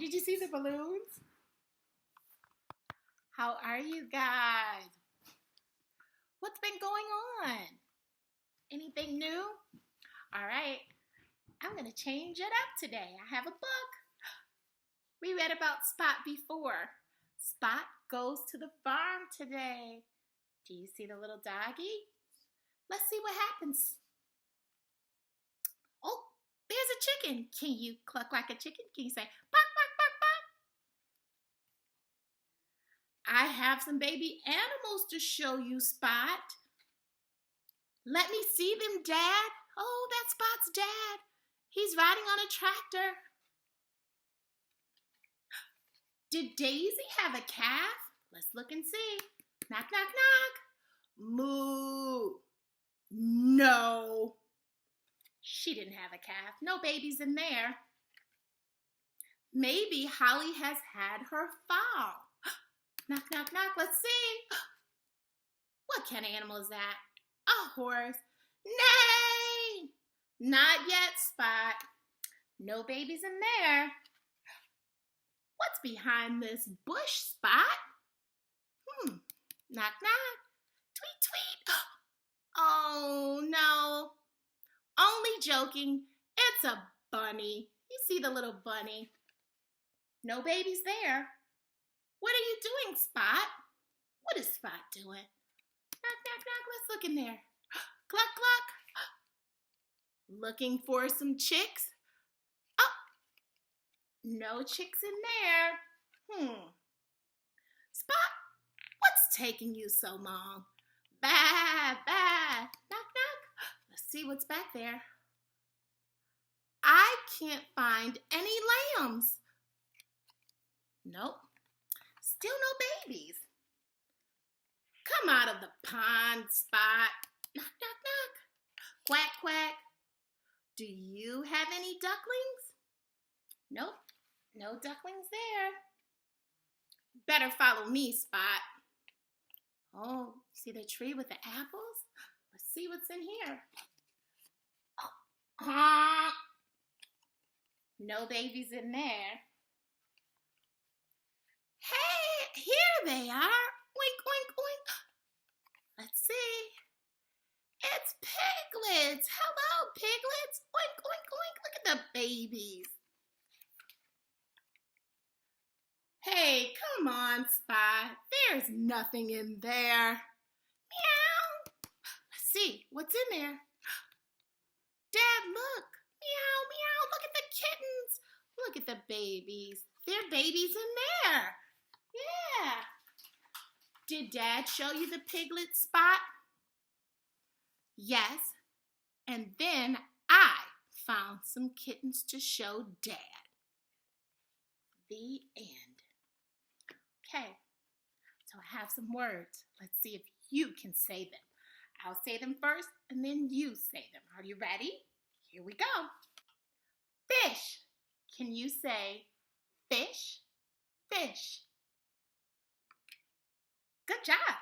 Did you see the balloons? How are you guys? What's been going on? Anything new? All right, I'm going to change it up today. I have a book. We read about Spot before. Spot goes to the farm today. Do you see the little doggy? Let's see what happens. Oh, there's a chicken. Can you cluck like a chicken? Can you say, bark, bark, bark, bark? I have some baby animals to show you, Spot. Let me see them, Dad. Oh, that's Spot's dad. He's riding on a tractor. Did Daisy have a calf? Let's look and see. Knock, knock, knock. Moo. No. She didn't have a calf. No babies in there. Maybe Holly has had her fall. Knock, knock, knock. Let's see. What kind of animal is that? A horse. Nay. Not yet, Spot. No babies in there. What's behind this bush, Spot? Knock, knock. Tweet, tweet. Oh, no. Only joking. It's a bunny. You see the little bunny. No babies there. What are you doing, Spot? What is Spot doing? Knock, knock, knock. Let's look in there. Cluck, cluck. Looking for some chicks? Oh, no chicks in there. Spot, what's taking you so long? Bah, bah. Knock, knock. Let's see what's back there. I can't find any lambs. Nope. Still no babies. Come out of the pond, Spot. Knock, knock, knock. Quack, quack. Do you have any ducklings? Nope. No ducklings there. Better follow me, Spot. Oh, see the tree with the apples? Let's see what's in here. Oh, no babies in there. Hey, here they are. Oink, oink, oink. Let's see. It's piglets. Hello, piglets. Oink, oink, oink. Look at the babies. Hey, come on, Spot. There's nothing in there. Meow. Let's see. What's in there? Dad, look. Meow, meow. Look at the kittens. Look at the babies. There are babies in there. Yeah. Did Dad show you the piglet, Spot? Yes. And then I found some kittens to show Dad. The end. Okay. So I have some words. Let's see if you can say them. I'll say them first and then you say them. Are you ready? Here we go. Fish. Can you say fish? Fish. Good job.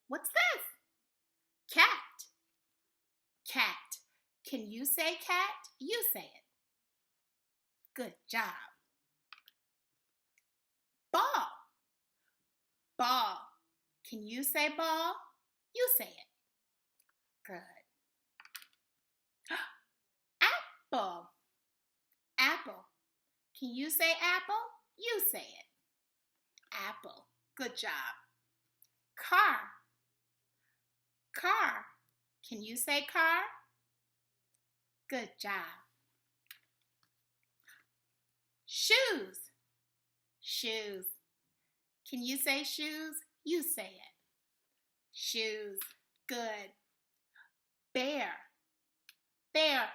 What's this? Cat. Cat. Can you say cat? You say it. Good job. Ball. Ball. Can you say ball? You say it. Good. Apple. Apple. Can you say apple? You say it. Apple. Good job. Car. Car. Can you say car? Good job. Shoes. Shoes. Can you say shoes? You say it. Shoes. Good. Bear. Bear.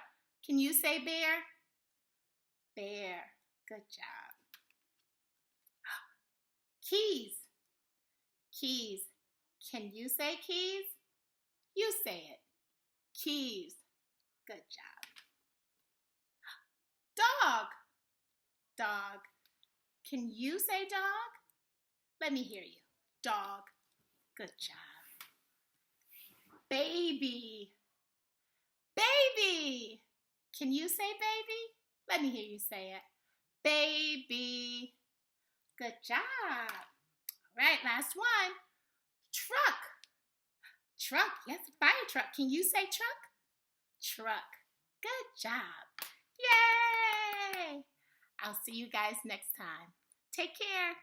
Can you say bear? Bear. Good job. Keys. Keys. Can you say keys? You say it. Keys. Good job. Dog. Dog. Can you say dog? Let me hear you. Dog. Good job. Baby. Baby. Can you say baby? Let me hear you say it. baby. Good job. All right, last one. Truck. Truck. Yes, fire truck. Can you say truck? Truck. Good job. Yay! I'll see you guys next time. Take care.